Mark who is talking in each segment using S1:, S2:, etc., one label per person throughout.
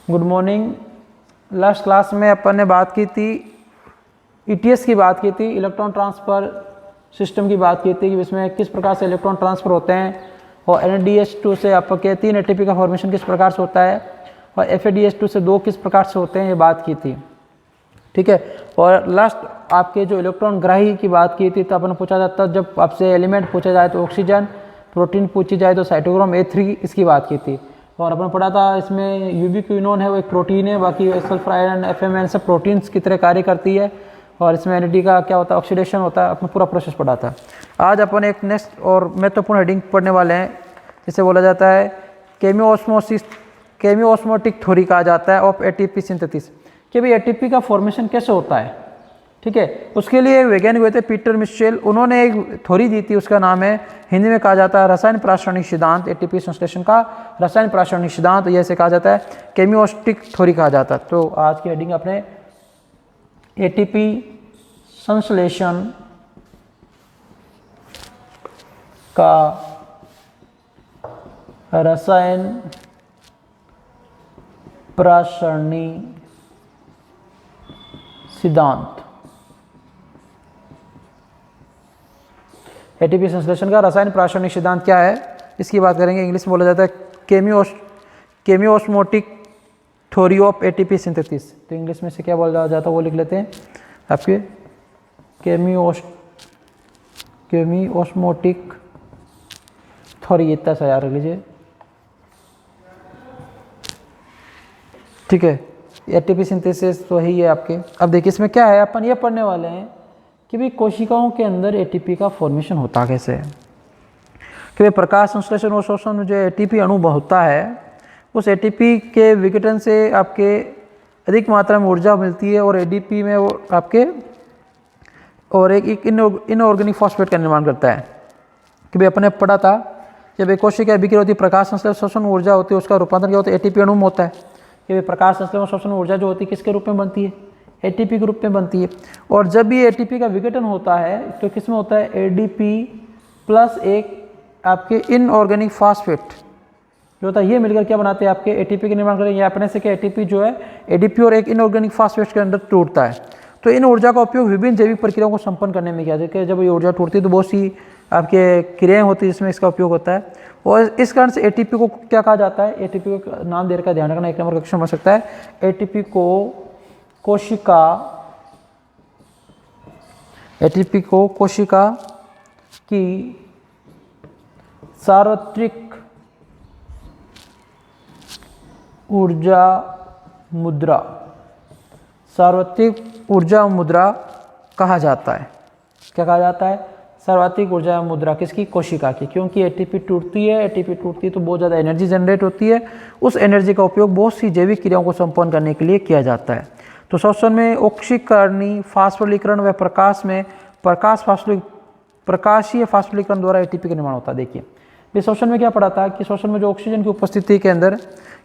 S1: Good morning. Last class में अपन ने बात की थी ईटीएस की बात की थी, इलेक्ट्रॉन ट्रांसफ़र सिस्टम की बात की थी कि इसमें किस प्रकार से इलेक्ट्रॉन ट्रांसफ़र होते हैं और NADH2 से आपके 3 ATP का फॉर्मेशन किस प्रकार से होता है और FADH2 से 2 किस प्रकार से होते हैं, ये बात की थी। ठीक है। और लास्ट आपके जो इलेक्ट्रॉन ग्राही की बात की थी तो अपन पूछा जाता जब आपसे एलिमेंट पूछा जाए तो ऑक्सीजन, प्रोटीन पूछी जाए तो साइटोक्रोम A3 इसकी बात की थी। और अपन पढ़ा था इसमें यूबिक्विनोन है वो एक प्रोटीन है, बाकी सल्फर आयरन FMN सब प्रोटीन्स की तरह कार्य करती है और इसमें NAD का क्या होता है, ऑक्सीडेशन होता है। अपन पूरा प्रोसेस पढ़ा था। आज अपन एक नेक्स्ट और महत्वपूर्ण हेडिंग पढ़ने वाले हैं जिसे बोला जाता है केमियोस्मोटिक थ्योरी कहा जाता है ऑफ ATP सिंथेसिस, कि भाई ATP का फॉर्मेशन कैसे होता है। ठीक है। उसके लिए वैज्ञानिक हुए थे पीटर मिशेल, उन्होंने एक थ्योरी दी थी, उसका नाम है, हिंदी में कहा जाता है रसायन प्रासरणिक सिद्धांत, ATP संश्लेषण का रसायन प्रासरणिक सिद्धांत, ये से कहा जाता है केमियोस्टिक थ्योरी कहा जाता है। तो आज की हेडिंग अपने ATP संश्लेषण का रसायन प्रासरणिक सिद्धांत, ATP संश्लेषण का रसायन प्रासरणिक सिद्धांत क्या है इसकी बात करेंगे। इंग्लिश में बोला जाता है केमियोस्मोटिक थ्योरी ऑफ ATP सिंथेसिस। तो इंग्लिश में से क्या बोला जाता है वो लिख लेते हैं आपके केमियोस्मोटिक थ्योरी, इतना सा याद रख लीजिए। ठीक है। ATP सिंथेसिस तो ही है आपके। अब देखिए इसमें क्या है, अपन ये पढ़ने वाले हैं कि भाई कोशिकाओं के अंदर ATP का फॉर्मेशन होता कैसे है, कि भाई प्रकाश संश्लेषण और शोषण में जो ATP अणु होता है उस ATP के विघटन से आपके अधिक मात्रा में ऊर्जा मिलती है और ADP में वो आपके और एक इनऑर्गेनिक फॉस्फेट का निर्माण करता है। कि भाई अपने पढ़ा था जब एक कोशिका बिक्री होती है, प्रकाश संश्लेषण शोषण ऊर्जा होती है, उसका रूपांतरण क्या होता है, ATP अणु में होता है। कि भाई प्रकाश संश्लेषण शोषण ऊर्जा जो होती है किसके रूप में बनती है, ATP के रूप में बनती है। और जब भी ATP का विघटन होता है तो किस में होता है, ADP प्लस एक आपके इनऑर्गेनिक फॉस्फेट जो होता है, ये मिलकर क्या बनाते हैं आपके ATP के निर्माण करेंगे। अपने से क्या ATP जो है ADP और एक इनऑर्गेनिक फॉस्फेट के अंदर टूटता है। तो इन ऊर्जा का उपयोग विभिन्न जैविक प्रक्रियाओं को संपन्न करने में किया जाता है। जब ये ऊर्जा टूटती है तो बहुत सी आपके क्रियाएं होती है जिसमें इसका उपयोग होता है और इस कारण से ATP को क्या कहा जाता है, ATP को नाम देने का ध्यान रखना, एक नंबर का क्वेश्चन बन सकता है। ATP को कोशिका की सार्वत्रिक ऊर्जा मुद्रा कहा जाता है। क्या कहा जाता है, सर्वाधिक ऊर्जा मुद्रा किसकी, कोशिका की। क्योंकि ATP टूटती है तो बहुत ज़्यादा एनर्जी जनरेट होती है, उस एनर्जी का उपयोग बहुत सी जैविक क्रियाओं को संपन्न करने के लिए किया जाता है। तो शोषण में ऑक्सीकरणीय फास्फोरिलीकरण व प्रकाश में प्रकाशीय फास्फोरिलीकरण द्वारा ATP का निर्माण होता है। देखिए इस शोषण में क्या पढ़ा था कि शोषण में जो ऑक्सीजन की उपस्थिति के अंदर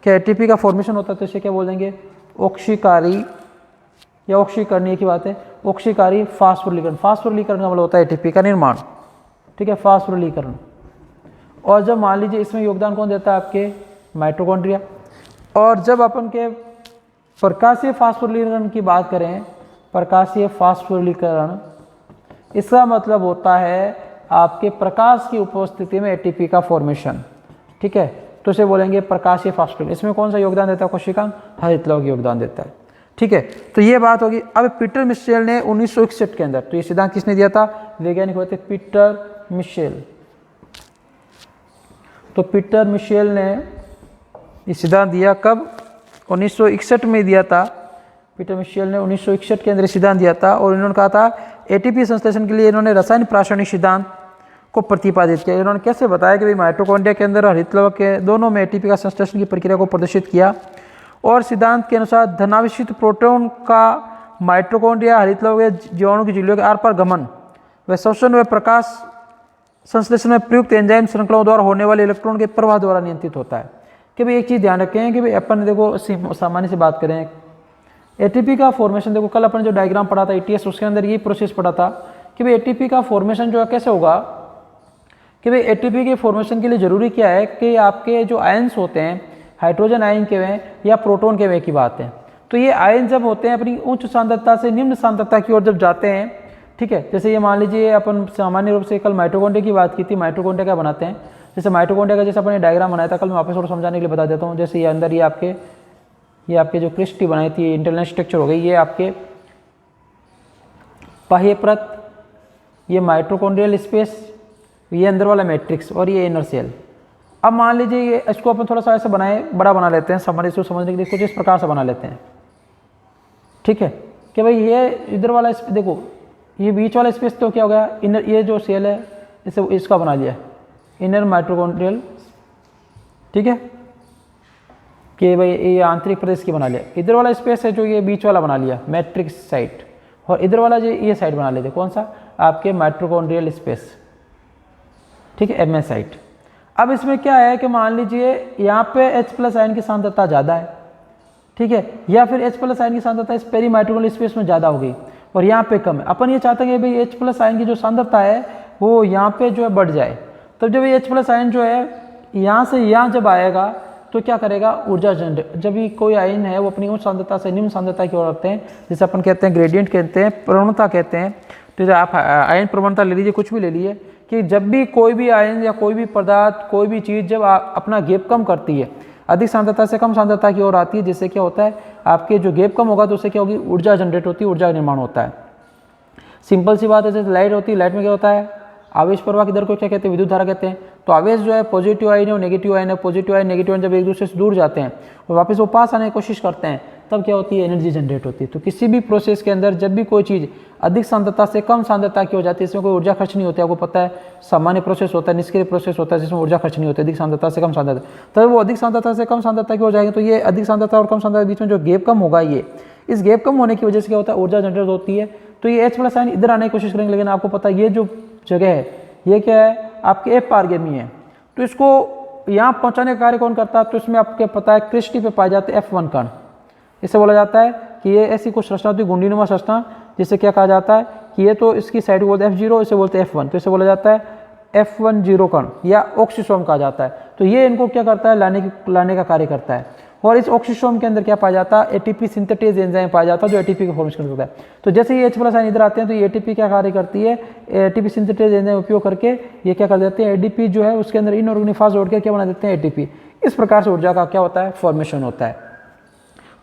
S1: क्या ATP का फॉर्मेशन होता है, तो इसे क्या बोल देंगे, ऑक्सीकारी या ऑक्सीकरणीय की बात है, ऑक्सीकारी फास्फोरिलीकरण। फास्फोरिलीकरण का मतलब होता है ATP का निर्माण। ठीक है, फास्फोरिलीकरण। और जब मान लीजिए इसमें योगदान कौन देता है, आपके माइटोकॉन्ड्रिया। और जब अपन के प्रकाशीय फास्फोरिलीकरण की बात करें, प्रकाशीय फास्फोरिलीकरण इसका मतलब होता है आपके प्रकाश की उपस्थिति में ATP का फॉर्मेशन। ठीक है, तो इसे बोलेंगे प्रकाशीय फास्फोरिलीकरण। इसमें कौन सा योगदान देता है, कोशिका हरित लवण योगदान देता है। ठीक है, तो ये बात होगी। अब पीटर मिशेल ने 1961 के अंदर, तो ये सिद्धांत किसने दिया था, वैज्ञानिक हुए थे पीटर मिशेल। तो पीटर मिशेल ने ये सिद्धांत दिया कब, 1961 में दिया था। पीटर मिशेल ने 1961 के अंदर सिद्धांत दिया था और इन्होंने कहा था ATP संश्लेषण के लिए इन्होंने रसायन प्रासरणिक सिद्धांत को प्रतिपादित किया। इन्होंने कैसे बताया कि भाई माइटोकॉन्ड्रिया के अंदर और हरित लवण के दोनों में ATP का संश्लेषण की प्रक्रिया को प्रदर्शित किया। और सिद्धांत के अनुसार धनावेशित प्रोटॉन का माइटोकॉन्ड्रिया हरित लवण के जीवाणु की झिल्लियों के आर पार गमन व शोषण व प्रकाश संश्लेषण में प्रयुक्त एंजाइम श्रृंखलाओं द्वारा होने वाले इलेक्ट्रॉन के प्रवाह द्वारा नियंत्रित होता है। कि भाई एक चीज़ ध्यान रखें कि भाई अपन देखो सामान्य से बात करें, ATP का फॉर्मेशन देखो, कल अपन जो डायग्राम पढ़ा था ETS, उसके अंदर ये प्रोसेस पढ़ा था कि भाई ATP का फॉर्मेशन जो है कैसे होगा, कि भाई ATP के फॉर्मेशन के लिए ज़रूरी क्या है कि आपके जो आयंस होते हैं हाइड्रोजन आयन के वे या प्रोटॉन के वे की बात है। तो ये आयन जब होते हैं अपनी उच्च सांद्रता से निम्न सांद्रता की ओर जब जाते हैं, ठीक है, जैसे ये मान लीजिए अपन सामान्य रूप से कल माइटोकॉन्ड्रिया की बात की थी, माइटोकॉन्ड्रिया क्या बनाते हैं, जैसे माइटोकॉन्ड्रिया का जैसे अपने डायग्राम बनाया था कल, मैं वापस और समझाने के लिए बता देता हूँ। जैसे ये अंदर ये आपके जो क्रिस्टी बनाई थी, इंटरनल स्ट्रक्चर हो गई, ये आपके बाह्य परत, ये माइटोकॉन्ड्रियल स्पेस, ये अंदर वाला मैट्रिक्स और ये इनर सेल। अब मान लीजिए ये इसको अपन थोड़ा सा ऐसे बनाए, बड़ा बना लेते हैं, समझने के लिए कुछ इस प्रकार से बना लेते हैं, ठीक है, कि भाई ये इधर वाला देखो, ये बीच वाला स्पेस तो क्या हो गया, इनर, ये जो सेल है इसे इसका बना लिया इनर माइटोकॉन्ड्रियल, ठीक है, कि भाई ये आंतरिक प्रदेश की बना लिया। इधर वाला स्पेस है जो ये बीच वाला बना लिया मैट्रिक्स साइट, और इधर वाला जो ये साइड बना लेते, कौन सा, आपके माइटोकॉन्ड्रियल स्पेस, ठीक है, एमएस साइट। अब इसमें क्या है कि मान लीजिए यहाँ पे H+ आयन की सांद्रता ज़्यादा है, ठीक है, या फिर H+ आयन की सांद्रता इस पेरी माइटोकॉन्ड्रियल स्पेस में ज़्यादा हो गई और यहाँ पे कम है। अपन ये चाहते हैं कि भाई H+ आयन की जो सांद्रता है वो यहाँ पे जो है बढ़ जाए। तो जब ये H+ आयन जो है यहाँ से यहाँ जब आएगा तो क्या करेगा, ऊर्जा जनरेट, जब भी कोई आयन है वो अपनी उच्च सांद्रता से निम्न सांद्रता की ओर आते हैं, जैसे अपन कहते हैं ग्रेडियंट कहते हैं, प्रवणता कहते हैं। तो आप आयन प्रवणता ले लीजिए, कुछ भी ले लीजिए, कि जब भी कोई भी आयन या कोई भी पदार्थ, कोई भी चीज़ जब अपना गैप कम करती है, अधिक सांद्रता से कम सांद्रता की ओर आती है, जिससे क्या होता है, आपके जो गैप कम होगा तो उससे क्या होगी, ऊर्जा जनरेट होती है, ऊर्जा निर्माण होता है। सिंपल सी बात है, जैसे लाइट होती है, लाइट में क्या होता है, आवेश प्रवाह किधर को क्या कहते हैं, विद्युत धारा कहते हैं। तो आवेश जो है पॉजिटिव आयन है और नेगेटिव आयन है, पॉजिटिव आयन नेगेटिव आयन जब एक दूसरे से दूर जाते हैं और वापस वो पास आने की कोशिश करते हैं, तब क्या होती है, एनर्जी जनरेट होती है। तो किसी भी प्रोसेस के अंदर जब भी कोई चीज़ अधिक सांद्रता से कम सांद्रता की हो जाती है, इसमें कोई ऊर्जा खर्च नहीं होती, आपको पता है, सामान्य प्रोसेस होता है, निष्क्रिय प्रोसेस होता है, जिसमें ऊर्जा खर्च नहीं होती, अधिक सांद्रता से कम सांद्रता, तब वो अधिक सांद्रता से कम सांद्रता की हो जाएगी। तो ये अधिक सांद्रता और कम सांद्रता के बीच में जो गैप कम होगा, ये इस गैप कम होने की वजह से क्या होता है, ऊर्जा जनरेट होती है। तो ये H+ आयन इधर आने की कोशिश करेंगे, लेकिन आपको पता है ये जो जगह है ये क्या है, आपके F पारगेमी है। तो इसको यहाँ पहुँचाने का कार्य कौन करता है, तो इसमें आपको पता है क्रिस्टी पे पाए जाते हैं F1 कण। इसे बोला जाता है कि ये ऐसी कुछ संरचना होती है, गुंडीनुमा संरचना, जिसे क्या कहा जाता है कि ये तो इसकी साइड को बोलते हैं F0, इसे बोलते हैं F1, तो इसे बोला जाता है F10 कण या ऑक्सीसोम कहा जाता है। तो ये इनको क्या करता है, लाने का कार्य करता है। और इस ऑक्सीसोम के अंदर क्या पाया जाता है, एटीपी सिंथेटेज एंजाइम पाया जाता है, जो एटीपी का फॉर्मेशन करता है। तो जैसे ये H+ आयन इधर आते हैं तो ये एटीपी क्या कार्य करती है, एटीपी सिंथेटेज एंजाइम उपयोग करके ये क्या कर देते हैं, एडीपी जो है उसके अंदर इनऑर्गेनिक फास्ट जोड़ के क्या बना देते हैं, एटीपी। इस प्रकार से ऊर्जा का क्या होता है, फॉर्मेशन होता है।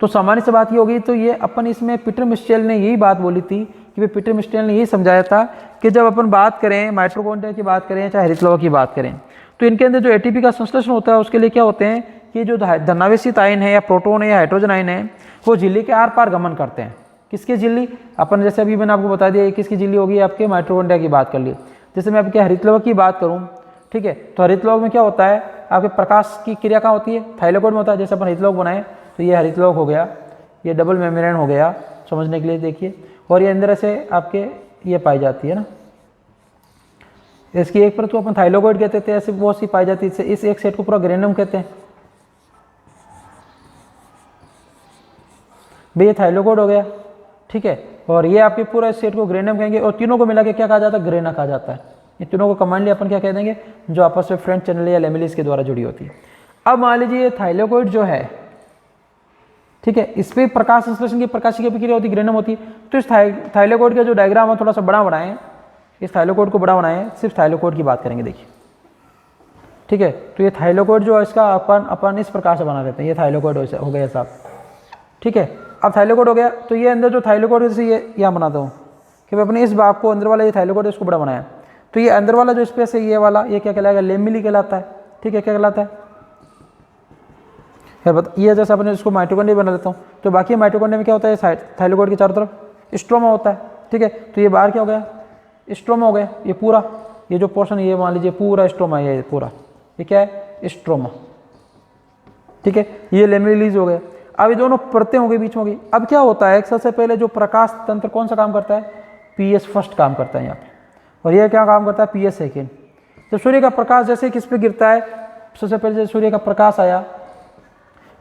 S1: तो सामान्य से बात ये होगी। तो ये अपन इसमें पीटर मिचेल ने यही बात बोली थी कि भाई पीटर मिचेल ने यही समझाया था कि जब अपन बात करें माइटोकॉन्ड्रिया की बात करें चाहे हरितलौह की बात करें, तो इनके अंदर जो एटीपी का संश्लेषण होता है उसके लिए क्या होते हैं कि जो धनावेशित आयन है या प्रोटॉन है या हाइड्रोजन आयन है वो झिल्ली के आर पार गमन करते हैं। किसकी झिल्ली, अपन जैसे अभी मैंने आपको बता दिया किसकी झिल्ली होगी, आपके माइटोकॉन्ड्रिया की बात कर ली। जैसे मैं आपके हरितलौह की बात करूँ, ठीक है, तो हरितलौह में क्या होता है, आपके प्रकाश की क्रिया कहाँ होती है, थाइलेकोइड में होता है। जैसे अपन हरितलौह बनाए तो ये हरितलौह हो गया, ये डबल मेम्ब्रेन हो गया, समझने के लिए देखिए। और ये अंदर से आपके ये पाई जाती है ना, इसकी एक परत को अपन थाइलेकोइड कहते थे, ऐसे बहुत सी पाई जाती है। इस एक सेट को पूरा ग्रेनम कहते हैं। भाई ये थाइलेकोइड हो गया, ठीक है, और ये आपके पूरा इस सेट को ग्रेनम कहेंगे। और तीनों को मिला के क्या कहा जाता है, ग्रेना कहा जाता है। ये तीनों को कमांडली अपन क्या कह देंगे, जो आपस में फ्रेंच चैनल या लेमिलिस के द्वारा जुड़ी होती है। अब मान लीजिए ये थाइलेकोइड जो है, ठीक है, इस पर प्रकाश संश्लेषण की प्रकाशिकी अभिक्रिया होती है, ग्रेनम होती है। तो इस थाइलेकोइड का जो डायग्राम है थोड़ा सा बड़ा बनाएं, इस थाइलेकोइड को बड़ा बनाएं, सिर्फ थाइलेकोइड की बात करेंगे, देखिए, ठीक है। तो ये थाइलेकोइड जो है इसका अपन इस प्रकार से बना देते हैं, ये थाइलेकोइड हो गया साहब, ठीक है। अब थाइलेकोइड हो गया तो ये अंदर जो थाइलेकोइड जैसे ये यहाँ बनाता हूँ कि मैं अपने इस भाग को अंदर वाला ये थाइलेकोइड इसको बड़ा बनाया, तो ये अंदर वाला जो स्पेस है ये वाला, ये क्या कहलाएगा, लेमिली कहलाता है, ठीक है, क्या कहलाता है। ये जैसे अपने इसको माइटोकॉन्ड्रिया बना लेता हूँ, तो बाकी माइटोकॉन्ड्रिया में क्या होता है, थाइलेकोइड के चारों तरफ स्ट्रोमा होता है, ठीक है। तो ये बाहर क्या हो गया, स्ट्रोमा हो गया, ये पूरा ये जो पोर्शन ये मान लीजिए पूरा स्ट्रोमा है, ये पूरा ये क्या है, स्ट्रोमा, ठीक है। ये लेमिलीज हो गए। अब ये दोनों परतें हो गई, बीच में हो गई। अब क्या होता है, सबसे पहले जो प्रकाश तंत्र कौन सा काम करता है, PS फर्स्ट काम करता है यहाँ पे, और ये क्या काम करता है, PS सेकेंड। जब सूर्य का प्रकाश जैसे किस पे गिरता है, सबसे पहले जब सूर्य का प्रकाश आया,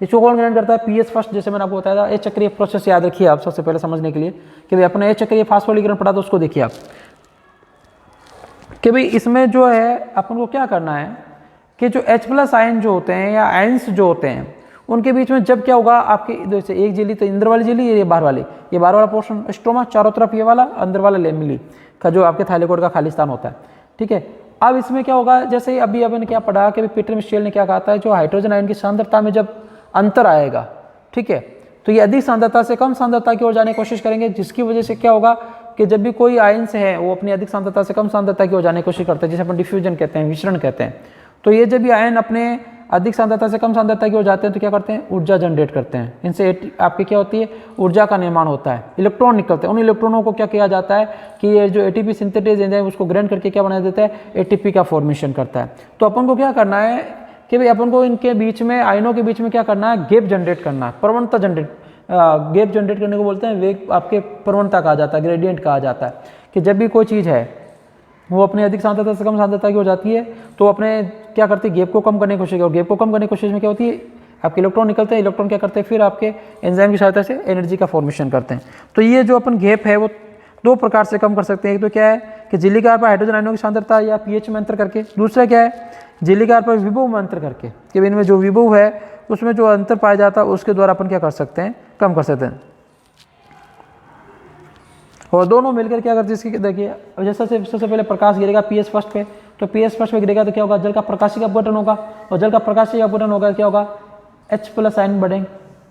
S1: इसको कौन ग्रहण करता है, PS फर्स्ट। जैसे मैंने आपको बताया था, एक चक्रीय प्रोसेस याद रखिए आप सबसे पहले समझने के लिए कि भाई अपने एक चक्रीय फास्फोलिकरण पढ़ा, तो उसको देखिए आप कि भाई इसमें जो है अपन को क्या करना है कि जो H+ आयन जो होते हैं या आयन्स जो होते हैं उनके बीच में जब क्या होगा आपके जैसे एक झिल्ली तो अंदर वाली झिल्ली, ये बाहर वाली, ये बाहर वाला पोर्शन स्ट्रोमा, चारों तरफ ये वाला, अंदर वाला लेमिली का जो आपके थाइलेकोइड का खाली स्थान होता है, ठीक है। अब इसमें क्या होगा, जैसे अभी अपन क्या पढ़ा कि पीटर मिशेल ने क्या कहा था, जो हाइड्रोजन आयन की सांद्रता में जब अंतर आएगा, ठीक है, तो ये अधिक सांद्रता से कम सांद्रता की ओर जाने की कोशिश करेंगे, जिसकी वजह से क्या होगा कि जब भी कोई आयन्स है वो अपनी अधिक सांद्रता से कम सांद्रता की ओर जाने की कोशिश करते हैं, जिसे अपन डिफ्यूजन कहते हैं, विचरण कहते हैं। तो ये जब भी आयन अपने अधिक सांद्रता से कम सांद्रता की ओर जाते हैं तो क्या करते हैं, ऊर्जा जनरेट करते हैं। इनसे आपकी क्या होती है, ऊर्जा का निर्माण होता है, इलेक्ट्रॉन निकलते हैं। उन इलेक्ट्रॉनों को क्या किया जाता है कि ये जो एटीपी सिंथेटेज एंजाइम उसको ग्राइंड करके क्या बना देता है, एटीपी का फॉर्मेशन करता है। तो अपन को क्या करना है कि भाई अपन को इनके बीच में, आयनों के बीच में क्या करना है, गैप जनरेट करना है, प्रवणता जनरेट, गैप जनरेट करने को बोलते हैं वेग, आपके प्रवणता कहा जाता है, ग्रेडियंट कहा जाता है, कि जब भी कोई चीज़ है वो अपने अधिक सांद्रता से कम सांद्रता की हो जाती है तो अपने क्या करती है, गैप को कम करने की कोशिश, और गैप को कम करने की कोशिश में क्या होती है, आपके इलेक्ट्रॉन निकलते हैं, इलेक्ट्रॉन क्या करते हैं, फिर आपके एंजाइम की सहायता से एनर्जी का फॉर्मेशन करते हैं। तो ये जो अपन गैप है वो दो प्रकार से कम कर सकते हैं। एक तो क्या है कि झिल्ली के आर पर हाइड्रोजन आयनों की सांद्रता या पीएच में अंतर करके, दूसरा क्या है झिल्ली के आर पर विभव में अंतर करके, कि इनमें जो विभव है उसमें जो अंतर पाया जाता है उसके द्वारा अपन क्या कर सकते हैं, कम कर सकते हैं। और दोनों मिलकर क्या करते हैं, इसकी देखिए जैसे सबसे पहले प्रकाश गिरेगा पीएच फर्स्ट पे, तो पीएच फर्स्ट पे गिरेगा तो क्या होगा, जल का प्रकाशिक अपघटन होगा, और जल का प्रकाशिक अपघटन होगा क्या होगा, H+ आयन बढ़ेंगे।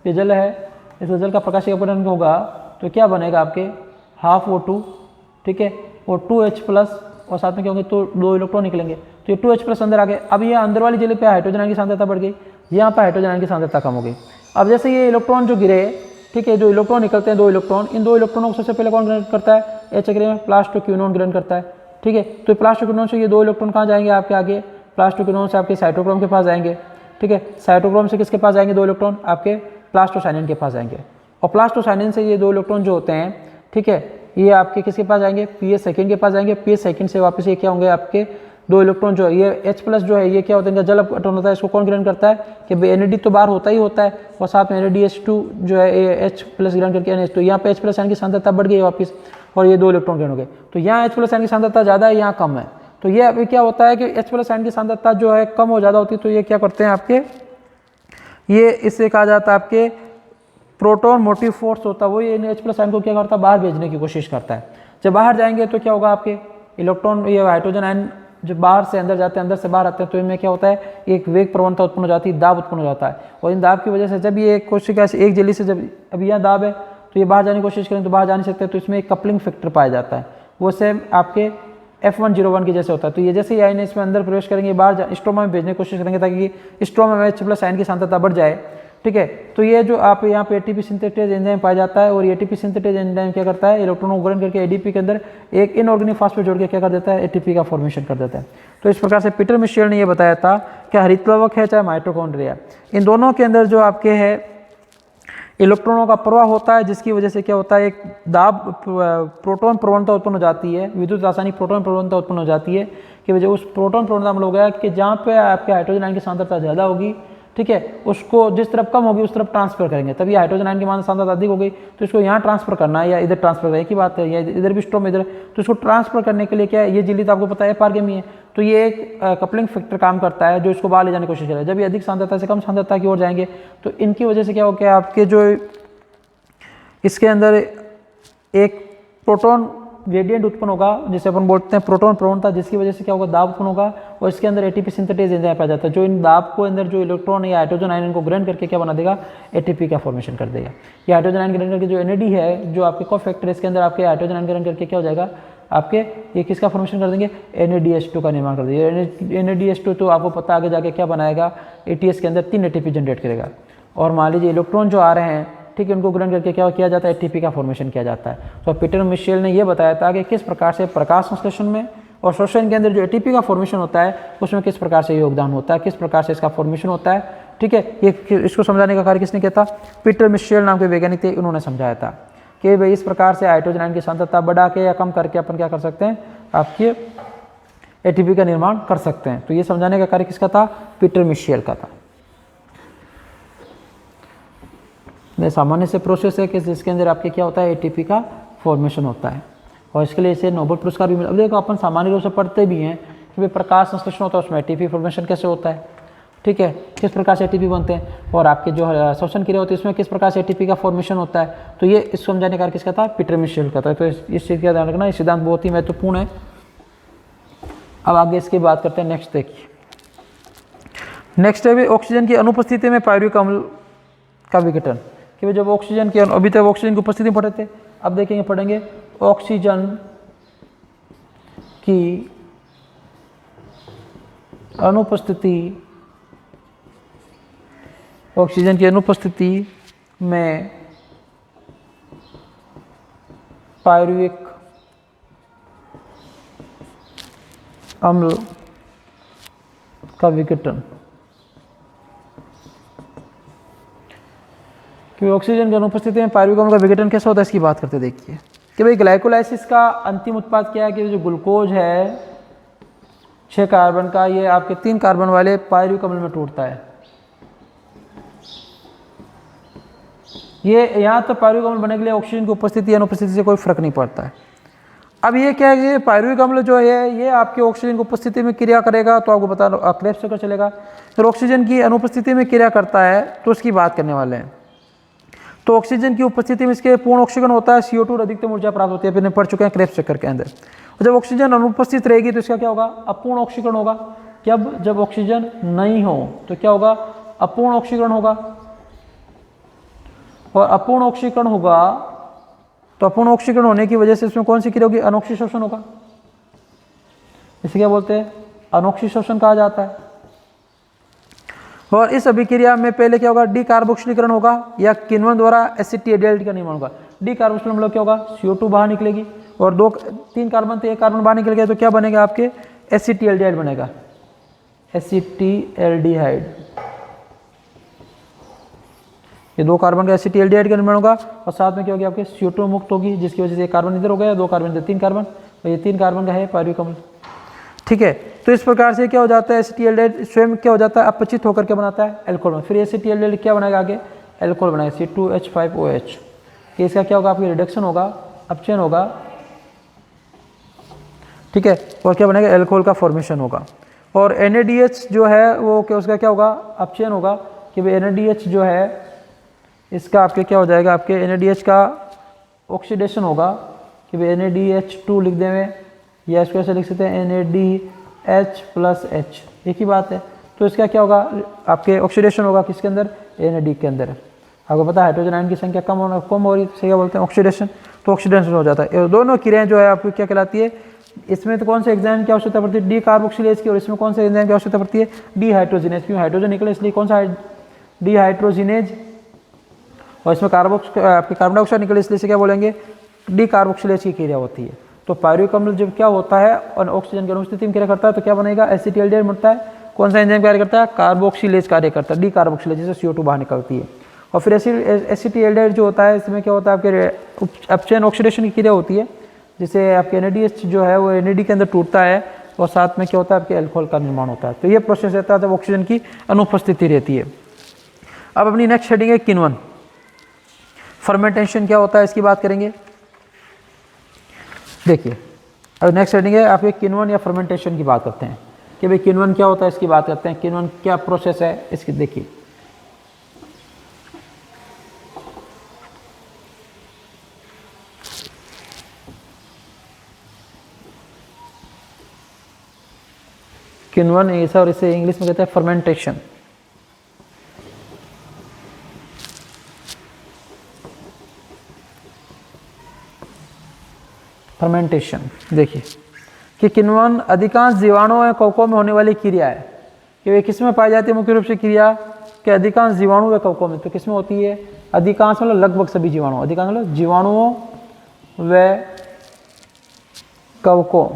S1: ये जल है, इसका जल का प्रकाशिक अपघटन होगा तो क्या बनेगा आपके हाफ O2, ठीक है, और 2H+ और साथ में क्या होंगे, तो 2 इलेक्ट्रॉन निकलेंगे, तो ये 2H+ अंदर आ गए। अब ये अंदर वाली झिल्ली पे हाइड्रोजन आयन की सांद्रता बढ़ गई, यहाँ पर हाइड्रोजन आयन की सांद्रता कम हो गई। अब जैसे ये इलेक्ट्रॉन जो गिरे, ठीक है, जो इलेक्ट्रॉन निकलते हैं 2 इलेक्ट्रॉन, इन 2 इलेक्ट्रॉनों को सबसे पहले कौन ग्रहण करता है, H ग्रहण, प्लास्टोक्विनोन ग्रहण करता है, ठीक है। तो प्लास्टोक्विनोन से ये 2 इलेक्ट्रॉन कहाँ जाएंगे आपके आगे, प्लास्टोक्विनोन से आपके साइटोक्रोम के पास जाएंगे, ठीक है। साइटोक्रोम से किसके पास जाएंगे, 2 इलेक्ट्रॉन आपके प्लास्टोसाइनिन के पास जाएंगे, और प्लास्टोसाइनिन से ये 2 इलेक्ट्रॉन जो होते हैं, ठीक है, ये आपके किसके पास जाएंगे, पीएच सेकंड के पास जाएंगे। पीएच सेकंड से वापस ये क्या होंगे, आपके 2 इलेक्ट्रॉन जो है, ये H+ जो है ये क्या होता है, इनका जल अपघटन होता है, इसको कौन ग्रहण करता है कि NAD तो बाहर होता ही होता है, और साथ में NADH2 जो है ये H+ ग्रहण करके NH2, तो यहाँ पे H+ आयन की सांद्रता बढ़ गई वापस, और ये 2 इलेक्ट्रॉन ग्रहण हो गए। तो यहाँ H+ आयन की सांद्रता ज़्यादा है, यहाँ कम है। तो ये अभी क्या होता है कि H+ आयन की सांद्रता जो है कम हो ज़्यादा होती है, तो ये क्या करते हैं आपके, ये इससे कहा जाता है आपके प्रोटॉन मोटिव फोर्स होता है, वो ये H+ आयन को क्या करता है, बाहर भेजने की कोशिश करता है। जब बाहर जाएंगे तो क्या होगा, आपके इलेक्ट्रॉन, ये हाइड्रोजन आयन जब बाहर से अंदर जाते हैं, अंदर से बाहर आते हैं, तो इनमें क्या होता है, एक वेग प्रवणता उत्पन्न हो जाती है, दाब उत्पन्न हो जाता है, और इन दाब की वजह से जब ये कोशिका से एक झिल्ली से जब अभी यहाँ दाब है तो ये बाहर जाने की कोशिश करें तो बाहर जा नहीं सकते, तो इसमें एक कपलिंग फैक्टर पाया जाता है, वो सेम आपके F101 के जैसे होता है। तो ये जैसे ही आयन इसमें अंदर प्रवेश करेंगे, बाहर स्ट्रोमा में भेजने की कोशिश करेंगे ताकि स्ट्रोमा में H+ आयन की सांद्रता बढ़ जाए, ठीक है। तो ये जो आप यहाँ पे एटीपी सिंथेटेज एंजाइम पाया जाता है, और एटीपी सिंथेटेज एंजाइम क्या करता है, इलेक्ट्रॉनों को ग्रहण करके एडीपी के अंदर एक इनऑर्गेनिक फास्फेट जोड़ के क्या कर देता है, एटीपी का फॉर्मेशन कर देता है। तो इस प्रकार से पीटर मिशेल ने ये बताया था कि हरितप्लवक है चाहे माइटोकॉन्ड्रिया, इन दोनों के अंदर जो आपके है इलेक्ट्रॉनों का प्रवाह होता है, जिसकी वजह से क्या होता है, एक दाब प्रोटॉन प्रवणता उत्पन्न हो जाती है, विद्युत रासायनिक प्रोटॉन प्रवणता उत्पन्न हो जाती है, कि वजह उस प्रोटॉन प्रवणता में हो गया कि जहाँ पे आपके हाइड्रोजन आयन की सांद्रता ज़्यादा होगी, ठीक है, उसको जिस तरफ कम होगी उस तरफ ट्रांसफर करेंगे, तभी हाइड्रोजन आयन की मान सांद्रता अधिक हो गई तो इसको यहाँ ट्रांसफर करना है या इधर ट्रांसफर करना है, एक ही बात है, या इधर भी स्ट्रोम इधर, तो इसको ट्रांसफर करने के लिए क्या है, ये झिल्ली तो आपको पता है पारगमी है, तो ये एक कपलिंग फैक्टर काम करता है जो इसको बाहर ले जाने की कोशिश करेगा। जब ये अधिक सांद्रता से कम सांद्रता की ओर जाएंगे तो इनकी वजह से क्या हो गया, आपके जो इसके अंदर एक प्रोटॉन ग्रेडियंट उत्पन्न होगा, जिसे अपन बोलते हैं प्रोटॉन प्रवणता, जिसकी वजह से क्या होगा, दाब उत्पन्न होगा, और इसके अंदर एटीपी सिंथेटेज एंजाइम पाया जाता है, जो इन दाब को अंदर जो इलेक्ट्रॉन या हाइड्रोजन आयन को ग्रहण करके क्या बना देगा, एटीपी का फॉर्मेशन कर देगा। ये हाइड्रोजन आयन ग्रहण करके जो NAD है, जो आपके कोफैक्टर इसके अंदर आपके हाइड्रोजन आयन ग्रहण करके क्या हो जाएगा, आपके ये किसका फॉर्मेशन कर देंगे, NADH2 का निर्माण कर देंगे। NADH2 तो आपको पता आगे जाके क्या बनाएगा, ATS के अंदर 3 ATP जनरेट करेगा, और मान लीजिए इलेक्ट्रॉन जो आ रहे हैं, ठीक है, उनको ग्रहण करके क्या किया जाता है, एटीपी का फॉर्मेशन किया जाता है। तो पीटर मिशेल ने यह बताया था कि किस प्रकार से प्रकाश संश्लेषण में और श्वसन के अंदर जो एटीपी का फॉर्मेशन होता है उसमें किस प्रकार से योगदान होता है, किस प्रकार से इसका फॉर्मेशन होता है, ठीक है। ये इसको समझाने का कार्य किसने किया था, पीटर मिशेल नाम के वैज्ञानिक थे, उन्होंने समझाया था कि भाई इस प्रकार से हाइड्रोजन आयन की सांद्रता बढ़ा के या कम करके अपन क्या कर सकते हैं, आपके एटीपी का निर्माण कर सकते हैं। तो ये समझाने का कार्य किसका था, पीटर मिशेल का था। सामान्य से प्रोसेस है कि जिसके अंदर आपके क्या होता है, एटीपी का फॉर्मेशन होता है, और इसके लिए इसे नोबेल पुरस्कार भी मिला। अब देखो अपन सामान्य रूप से पढ़ते भी हैं कि भाई प्रकाश संश्लेषण होता है, उसमें एटीपी फॉर्मेशन कैसे होता है, ठीक है, किस प्रकार से एटीपी बनते हैं और आपके जो श्वसन क्रिया होती है इसमें किस प्रकार से एटीपी का फॉर्मेशन होता है। तो ये इसको समझाने का किसका था, पीटर मिशेल का था। तो इस चीज़ का ध्यान रखना, ये सिद्धांत बहुत ही महत्वपूर्ण है। अब आगे इसकी बात करते हैं। नेक्स्ट देखिए, नेक्स्ट है भी ऑक्सीजन की अनुपस्थिति में पायरुविक अम्ल का विघटन। कि भाई जब ऑक्सीजन की, अभी तक ऑक्सीजन की उपस्थिति में पढ़े थे, अब देखेंगे पढ़ेंगे ऑक्सीजन की अनुपस्थिति, ऑक्सीजन की अनुपस्थिति में पायरुविक अम्ल का विघटन। कि ऑक्सीजन की अनुपस्थिति में पायरुविक अम्ल का विघटन कैसे होता है इसकी बात करते देखिए। कि भाई ग्लाइकोलाइसिस का अंतिम उत्पाद क्या है, कि जो ग्लूकोज है 6 कार्बन का, ये आपके 3 कार्बन वाले पायरुविक अम्ल में टूटता है। ये यहाँ तो पायरुविक अम्ल बनने के लिए ऑक्सीजन की उपस्थिति अनुपस्थिति से कोई फर्क नहीं पड़ता है। अब ये क्या है कि पायरुविक अम्ल जो है ये आपके ऑक्सीजन की उपस्थिति में क्रिया करेगा, तो आपको पता क्रेब्स चक्कर चलेगा। फिर ऑक्सीजन की अनुपस्थिति में क्रिया करता है तो उसकी बात करने वाले हैं। तो ऑक्सीजन की उपस्थिति में इसके पूर्ण ऑक्सीजन होता है, CO2 और अधिकतम ऊर्जा प्राप्त होती है, फिर पढ़ चुके हैं क्रेब्स चक्कर के अंदर। और जब ऑक्सीजन अनुपस्थित रहेगी तो इसका क्या होगा, अपूर्ण ऑक्सीकरण होगा। जब ऑक्सीजन नहीं हो तो क्या होगा, अपूर्ण ऑक्सीकरण होगा। और अपूर्ण ऑक्सीकरण होगा तो अपूर्ण ऑक्सीकरण होने की वजह से इसमें कौन सी क्रिया होगी, अनोक्सीशोषण होगा। इसे क्या बोलते हैं, अनोक्सीशोषण कहा जाता है। और इस अभिक्रिया में पहले क्या होगा, डी कार्बोक्सिलीकरण होगा या किण्वन द्वारा एसिटिल्डिहाइड का निर्माण होगा। डी कार्बोक्सिल मतलब क्या होगा, CO2 बाहर निकलेगी और 3 कार्बन तो 1 कार्बन बाहर निकल गया, तो क्या बनेगा आपके एसिटिल्डिहाइड बनेगा, एसिटिल्डिहाइड। ये 2 कार्बन का एसिटिल्डिहाइड का निर्माण होगा और साथ में क्या होगी आपके CO2 मुक्त होगी, जिसकी वजह से 1 कार्बन इधर हो गया, 2 कार्बन इधर, 3 कार्बन, और ये 3 कार्बन का है पायरुविक अम्ल। ठीक है, तो इस प्रकार से क्या हो जाता है, एसिटिल्डिहाइड स्वयं क्या हो जाता है, अपचित होकर के बनाता है एल्कोहल में। फिर एसिटिल्डिहाइड क्या बनाएगा आगे, एल्कोहल बनाएगा, C2H5OH। इसका क्या होगा, आपकी रिडक्शन होगा, अपचयन होगा। ठीक है, और क्या बनेगा, एल्कोहल का फॉर्मेशन होगा। और NADH जो है वो क्या, उसका क्या होगा, अपचयन होगा। कि भाई NADH जो है इसका आपके क्या हो जाएगा, आपके NADH का ऑक्सीडेशन होगा। कि भाई NADH2 लिख देंगे या इसको ऐसे लिख सकते हैं NADH+H, एक ही बात है। तो इसका क्या होगा, आपके ऑक्सीडेशन होगा किसके अंदर, NAD के अंदर। आपको पता है हाइड्रोजन आयन की संख्या कम हो रही है, क्या बोलते हैं, ऑक्सीडेशन। तो ऑक्सीडेशन हो जाता है। दोनों क्रियाएं जो है आपको क्या कहलाती है, इसमें तो कौन से एंजाइम की आवश्यकता पड़ती है, डी कार्बोक्सिलेज की, और इसमें कौन से एंजाइम की आवश्यकता पड़ती है, डीहाइड्रोजिनेज। क्यों, हाइड्रोजन निकले इसलिए कौन सा, डीहाइड्रोजिनेज। और इसमें आपके कार्बन डाइऑक्साइड निकले इसलिए से क्या बोलेंगे, डी कार्बोक्सिलेज की क्रिया होती है। तो पायरुविक अम्ल जब क्या होता है और ऑक्सीजन की अनुपस्थिति में क्रिया करता है तो क्या बनेगा, एसिटिल्डिहाइड बनता है। कौन सा एंजाइम कार्य करता है, कार्बोक्सिलेज कार्य करता है, डी कार्बोक्सिलेज, जिससे CO2 बाहर निकलती है। और फिर एसिटिल्डिहाइड जो होता है इसमें क्या होता है, आपके अपचयन ऑक्सीडेशन की क्रिया होती है, जिससे आपके NADH जो है वो NAD के अंदर टूटता है और साथ में क्या होता है, आपके एल्कोहल का निर्माण होता है। तो ये प्रोसेस रहता है जब ऑक्सीजन की अनुपस्थिति रहती है। अब अपनी नेक्स्ट हेडिंग है किण्वन। फर्मेंटेशन क्या होता है इसकी बात करेंगे। देखिए, अब नेक्स्ट हेडिंग है आपके किण्वन या फर्मेंटेशन की बात करते हैं। कि भाई किण्वन क्या होता है इसकी बात करते हैं, किण्वन क्या प्रोसेस है इसकी देखिए। किण्वन ऐसा, और इसे इंग्लिश में कहते हैं फर्मेंटेशन। फर्मेंटेशन देखिए कि किण्वन अधिकांश जीवाणुओं या कवकों में होने वाली क्रिया है। कि वे किस में पाई जाती है मुख्य रूप से क्रिया, कि अधिकांश जीवाणु व कवकों में। तो किस में होती है, अधिकांश मतलब लगभग सभी जीवाणु, अधिकांश मतलब जीवाणुओं व कवकों,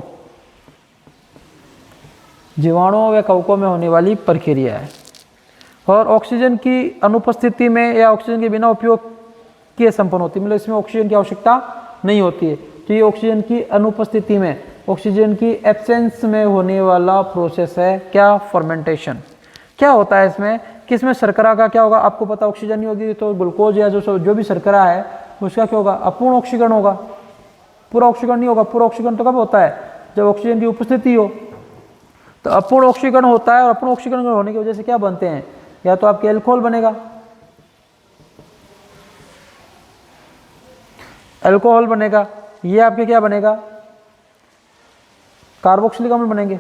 S1: जीवाणुओं व कवकों में होने वाली प्रक्रिया है। और ऑक्सीजन की अनुपस्थिति में या ऑक्सीजन के बिना उपयोग किए संपन्न होती है, मतलब इसमें ऑक्सीजन की आवश्यकता नहीं होती है। तो ये ऑक्सीजन की अनुपस्थिति में, ऑक्सीजन की एब्सेंस में होने वाला प्रोसेस है क्या, फर्मेंटेशन। क्या होता है इसमें, किसमें शर्करा का क्या होगा, आपको पता ऑक्सीजन नहीं होगी तो ग्लूकोज या जो भी शर्करा है उसका क्या होगा, अपूर्ण ऑक्सीकरण होगा, पूरा ऑक्सीकरण नहीं होगा। पूरा ऑक्सीकरण तो कब होता है, जब ऑक्सीजन की उपस्थिति हो। तो अपूर्ण ऑक्सीकरण होता है और अपूर्ण ऑक्सीकरण होने की वजह से क्या बनते हैं, या तो आपके एल्कोहल बनेगा, अल्कोहल बनेगा, ये आपके क्या बनेगा, कार्बोक्सिलिक अम्ल बनेंगे।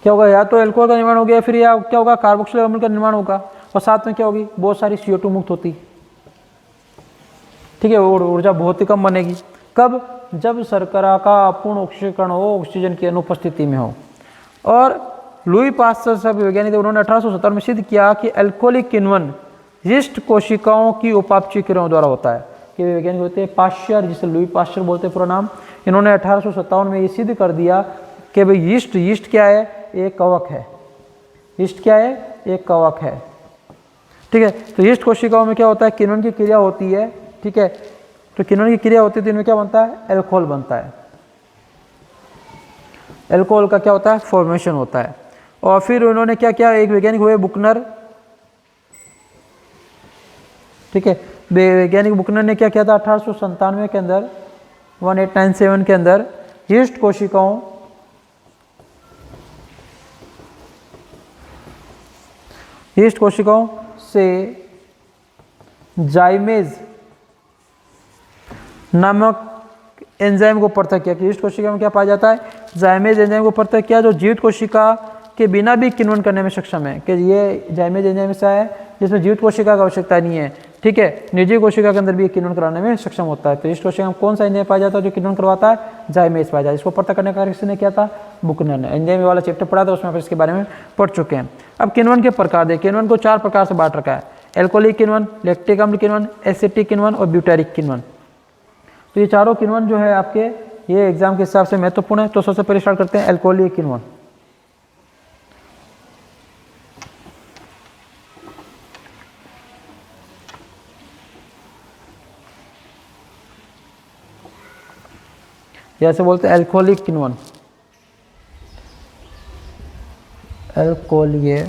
S1: क्या होगा, या तो अल्कोहल का निर्माण हो गया, फिर या क्या होगा, कार्बोक्सिलिक अम्ल का निर्माण होगा, और साथ में क्या होगी, बहुत सारी CO2 मुक्त होती, ठीक है, और ऊर्जा बहुत ही कम बनेगी। कब, जब शर्करा का अपूर्ण ऑक्सीकरण हो, ऑक्सीजन की अनुपस्थिति में हो। और लुई पास्चर सब वैज्ञानिक थे, उन्होंने 1870 में सिद्ध किया कि अल्कोहलिक किण्वन यीस्ट कोशिकाओं की उपापचय क्रियाओं द्वारा होता है। कि वैज्ञानिक होते हैं पाश्चर, जिसे लुई पास्चर बोलते हैं पूरा नाम, इन्होंने 1857 में ये सिद्ध कर दिया कि भाई यीस्ट क्या है, एक कवक है। यीस्ट क्या है, एक कवक है, ठीक है। तो यीस्ट कोशिकाओं में क्या होता है, किण्वन की क्रिया होती है, ठीक है। तो किण्वन की क्रिया होती है तो इनमें क्या बनता है, अल्कोहल बनता है। अल्कोहल का क्या होता है, फॉर्मेशन होता है। और फिर उन्होंने क्या किया, एक वैज्ञानिक हुए बुकनर, ठीक है। वैज्ञानिक बुकनर ने क्या किया था, 1897 के अंदर, 1897 के अंदर यीस्ट कोशिकाओं से जाइमेज नामक एंजाइम को पृथक किया। कि यीस्ट कोशिका में क्या पाया जाता है, जाइमेज एंजाइम को पृथक किया, जो जीवित कोशिका के बिना भी किण्वन करने में सक्षम है। कि ये जाइमेज एंजाइम ऐसा है जिसमें जीवित कोशिका की आवश्यकता नहीं है, ठीक है, निर्जीव कोशिका के अंदर भी किण्वन कराने में सक्षम होता है। तो यीस्ट कोशिका में कौन सा एंजाइम पाया जाता है जो किण्वन करवाता है, जाइमेज पाया जाता है। इसको पृथक करने का कार्य किसने किया था, बुकनर ने। एंजाइम वाला चैप्टर पढ़ा था, उसमें आप इसके बारे में पढ़ चुके हैं। अब किण्वन के प्रकार देखिए, किण्वन को 4 प्रकार से बांट रखा है, एल्कोहलिक किण्वन, लैक्टिक अम्ल किण्वन, एसिटिक किण्वन और ब्यूटेरिक किण्वन। तो ये चारों किण्वन जो है आपके, ये एग्जाम के हिसाब से महत्वपूर्ण है। तो सबसे पहले स्टार्ट करते हैं एल्कोहलिक किण्वन। जैसे बोलते हैं एल्कोहलिक किण्वन, एल्कोहल, ये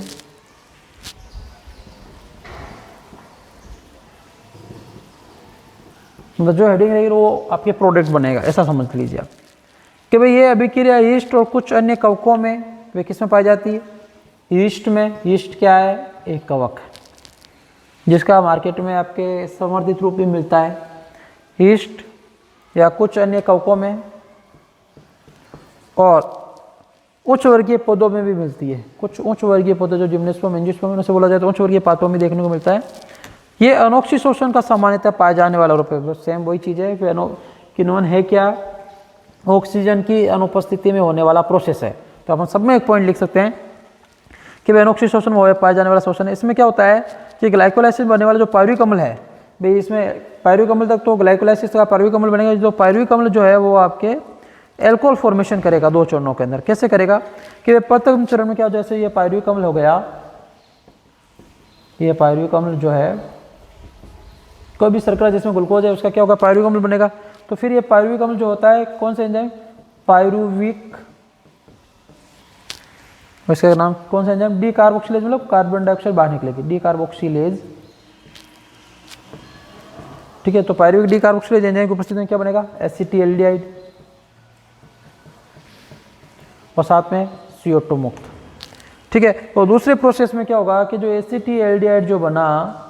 S1: मतलब जो हेडिंग रहेगी वो आपके प्रोडक्ट बनेगा, ऐसा समझ लीजिए आप कि भाई ये अभिक्रिया यीस्ट और कुछ अन्य कवकों में, वे किस में पाई जाती है, यीस्ट में। यीस्ट क्या है, एक कवक जिसका मार्केट में आपके संवर्धित रूप में मिलता है। यीस्ट या कुछ अन्य कवकों में और उच्च वर्गीय पौधों में भी मिलती है। कुछ उच्च वर्गीय पौधे जो जिम्नोस्पर्म, एंजियोस्पर्म से बोला जाए तो उच्च वर्गीय पातों में देखने को मिलता है। ये अनोक्सी शोषण का सामान्यतः पाए जाने वाला रूप है। सेम वही चीज़ है, किण्वन है क्या, ऑक्सीजन की अनुपस्थिति में होने वाला प्रोसेस है। तो अपन सब में एक पॉइंट लिख सकते हैं कि अनोक्सी शोषण वो पाए जाने वाला शोषण है। इसमें क्या होता है कि ग्लाइकोलाइसिस बनने वाला जो पायरुविक अम्ल है, भाई इसमें पायरुविक अम्ल तक तो ग्लाइकोलाइसिस का पायरुविक अम्ल बनेगा। जो पायरुविक अम्ल जो है वो आपके एल्कोहल फॉर्मेशन करेगा 2 चरणों के अंदर। कैसे करेगा कि प्रथम चरण में क्या, जैसे ये पायरुविक अम्ल हो गया, ये पायरुविक अम्ल जो है, कोई भी शर्करा जिसमें ग्लूकोज है उसका क्या होगा, पायरुविक अम्ल बनेगा। तो फिर ये पायरुविक अम्ल जो होता है कौन सा एंजाइम, पायरुविक, इसका नाम कौन सा एंजाइम, डी कार्बोक्सिलेज, मतलब कार्बन डाइऑक्साइड बाहर निकलेगी, डी कार्बोक्सिलेज, ठीक है। तो पायरुविक डी कार्बोक्सिलेज एंजाइम की उपस्थिति में क्या बनेगा, एसिटिल्डिहाइड और साथ में CO2 मुक्त, ठीक है। तो दूसरे प्रोसेस में क्या होगा कि जो एसिटिल्डिहाइड जो बना,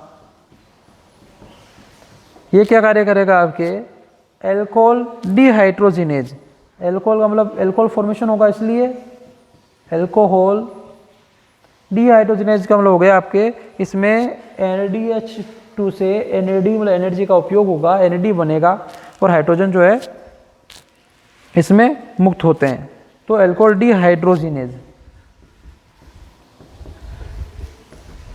S1: ये क्या कार्य करेगा आपके, एल्कोहल डिहाइड्रोजिनेज। एल्कोहल का मतलब एल्कोहल फॉर्मेशन होगा, इसलिए एल्कोहल डिहाइड्रोजिनेज का मतलब हो गया आपके, इसमें NADH2 से NAD मतलब एनर्जी का उपयोग होगा, NAD बनेगा और हाइड्रोजन जो है इसमें मुक्त होते हैं। तो एल्कोहल डिहाइड्रोजिनेज,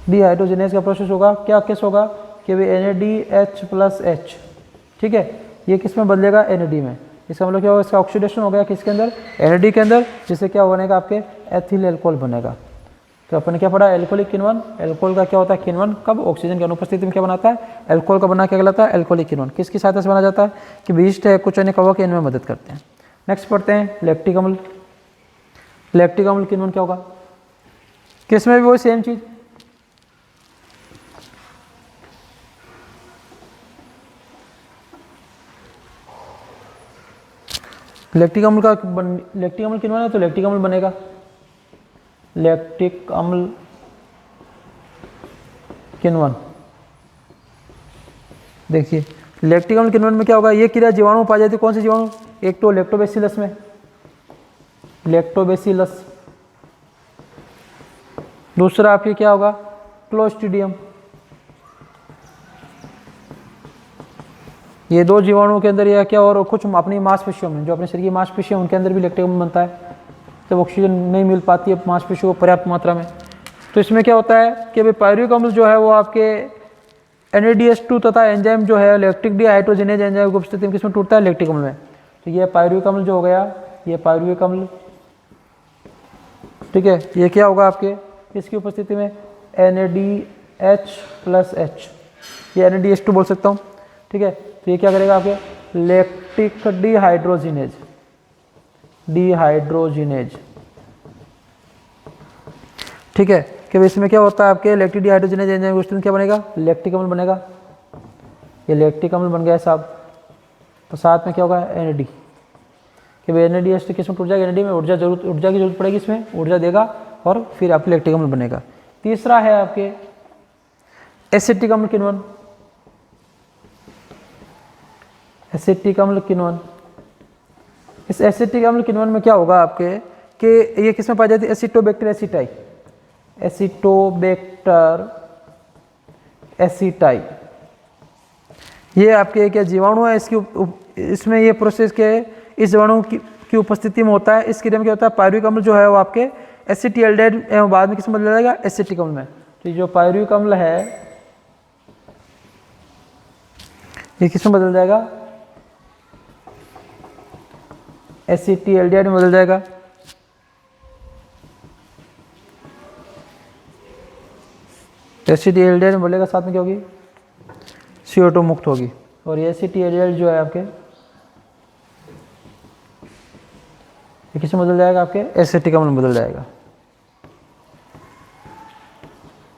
S1: डिहाइड्रोजिनेज का प्रोसेस होगा, क्या केस होगा कि वे NADH+H, ठीक है, ये किस में बदलेगा, NAD में। इसका मतलब क्या होगा, इसका ऑक्सीडेशन हो गया किसके अंदर, NAD के अंदर, जिससे क्या बनेगा आपके एथिल एल्कोहल बनेगा। तो अपन ने क्या पढ़ा, एल्कोहलिक किण्वन। एल्कोहल का क्या होता है, किण्वन कब, ऑक्सीजन की अनुपस्थिति में क्या बनाता है, एल्कोहल का बना क्या कहलाता है, एल्कोहलिक किण्वन। किसकी सहायता से बना जाता है कि यीस्ट है, कुछ अन्य कवक इनमें मदद करते हैं। नेक्स्ट पढ़ते हैं लैक्टिक अम्ल। लैक्टिक अम्ल किण्वन क्या होगा, किसमें भी वही सेम चीज, लैक्टिक अम्ल का लैक्टिक अम्ल किन्वन है तो लैक्टिक अम्ल बनेगा, लैक्टिक अम्ल किन्वन। देखिए लैक्टिक अम्ल किन्वन में क्या होगा, ये क्रिया जीवाणु पाई जाती है, कौन से जीवाणु, एक तो लैक्टोबैसिलस में, लैक्टोबैसिलस, दूसरा आपके क्या होगा क्लोस्ट्रीडियम। ये दो जीवाणुओं के अंदर या क्या, और कुछ अपनी मांसपेशियों में, जो अपने शरीर की मांसपेशियों उनके अंदर भी लैक्टिक अम्ल बनता है जब ऑक्सीजन नहीं मिल पाती है मांसपेशियों को पर्याप्त मात्रा में। तो इसमें क्या होता है कि भाई पायरुविक अम्ल जो है वो आपके NADH2 तथा एंजाइम जो है लैक्टिक डिहाइड्रोजिनेज एंजाइम की उपस्थिति में किसमें टूटता है, लैक्टिक अम्ल में। तो ये पायरुविक अम्ल जो हो गया, ये पायरुविक अम्ल, ठीक है, ये क्या होगा आपके इसकी उपस्थिति में NADH+H, ये NADH2 बोल सकता हूँ, ठीक है। तो ये क्या करेगा आपके लैक्टिक डिहाइड्रोजिनेज, डिहाइड्रोजिनेज, ठीक है, कि इसमें क्या होता है आपके लैक्टिक डिहाइड्रोजिनेज एंजाइम की उपस्थिति में क्या बनेगा, लैक्टिक अम्ल बनेगा। ये लैक्टिक अम्ल बन गया साहब, तो साथ में क्या होगा NAD, कि भाई NADH किसमें टूट जाएगा, NAD में ऊर्जा की जरूरत पड़ेगी, इसमें ऊर्जा देगा और फिर आपके लैक्टिक अम्ल बनेगा। तीसरा है आपके एसिटिक अम्ल किण्वन, एसिटिक अम्ल किण्वन। इस एसिटिक अम्ल किण्वन में क्या होगा आपके कि ये किसमें पाई जाती है, एसिटोबैक्टर एसिटाई, एसिटोबैक्टर एसिटाई, ये आपके क्या जीवाणु है, इसमें ये प्रोसेस के इस जीवाणु की उपस्थिति में होता है। इस क्रिया में क्या होता है, पायरुविक अम्ल जो है वो आपके एसिटिल्डेहाइड एवं बाद में किसमें बदल जाएगा, एसिटिक अम्ल में। तो जो पायरुविक अम्ल है ये किसमें बदल जाएगा, एसिटिल्डेहाइड में बदल जाएगा। एसिटिल्डेहाइड में बोलेगा, साथ में क्या होगी, CO2 मुक्त होगी, और ये एसिटिल्डेहाइड जो है आपके ये किसमें बदल जाएगा, आपके एसिटिक अम्ल में बदल जाएगा।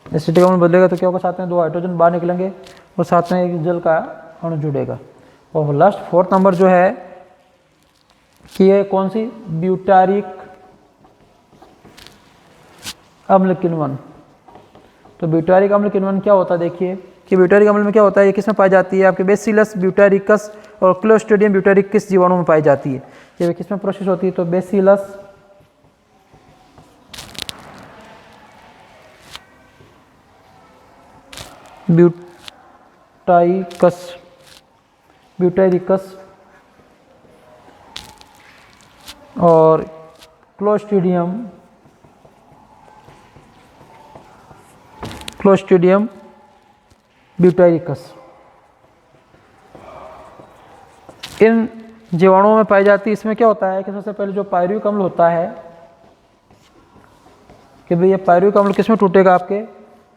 S1: एसिटिक अम्ल बदलेगा तो क्या होगा, साथ में 2 हाइड्रोजन बाहर निकलेंगे और साथ में एक जल का अणु जुड़ेगा। और लास्ट 4th नंबर जो है कि ये कौन सी, ब्यूटारिक अम्ल किण्वन। तो ब्यूटारिक अम्ल किण्वन क्या होता है, देखिए कि ब्यूटारिक अम्ल में क्या होता है, ये किसमें पाई जाती है, आपके बेसिलस ब्यूटारिकस और क्लोस्ट्रीडियम ब्यूटारिकस जीवाणु में पाई जाती है। ये किसमें प्रोसेस होती है, तो बेसिलस ब्यूटारिकस और क्लोस्ट्रीडियम ब्यूटारिकस, इन जीवाणुओं में पाई जाती है। इसमें क्या होता है कि सबसे पहले जो पायरुविक अम्ल होता है कि भाई ये पायरुविक अम्ल किसमें टूटेगा, आपके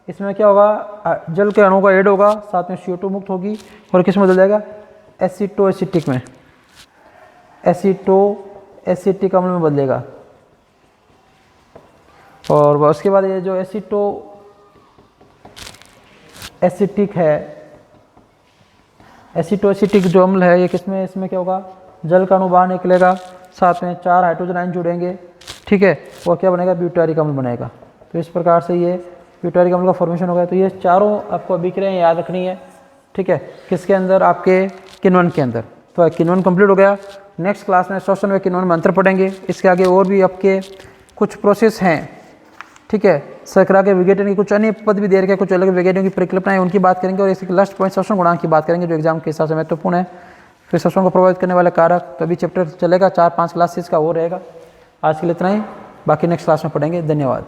S1: इसमें क्या होगा, जल के अणु का ऐड होगा, साथ में CO2 मुक्त होगी और किसमें बदल जाएगा, एसिटिक में, एसिटिक अम्ल में बदलेगा। और उसके बाद ये जो एसिटिक है, एसिटिक जो अम्ल है ये किसमें, इसमें क्या होगा, जल का अणु बाहर निकलेगा, साथ में 4 हाइड्रोजन आयन जुड़ेंगे, ठीक है, और क्या बनेगा, ब्यूटारिक अम्ल बनेगा। तो इस प्रकार से ये ब्यूटारिक अम्ल का फॉर्मेशन हो गया। तो ये चारों आपको अभी के लिए याद रखनी है, ठीक है, किसके अंदर, आपके किण्वन के अंदर। तो किण्वन कंप्लीट हो गया। नेक्स्ट क्लास में श्वसन व किण्वन में अंतर पढ़ेंगे। इसके आगे और भी आपके कुछ प्रोसेस हैं, ठीक है, शर्करा के विघटन की कुछ अन्य पद भी दे रखे, कुछ अलग विघटन की परिकल्पनाएं उनकी बात करेंगे, और इसके लास्ट पॉइंट श्वसन गुणांक की बात करेंगे जो एग्जाम के हिसाब से महत्वपूर्ण है। फिर श्वसन को प्रभावित करने वाले कारक, तो अभी चैप्टर चलेगा 4-5 क्लासेस का वो रहेगा। आज के लिए इतना ही, बाकी नेक्स्ट क्लास में पढ़ेंगे। धन्यवाद।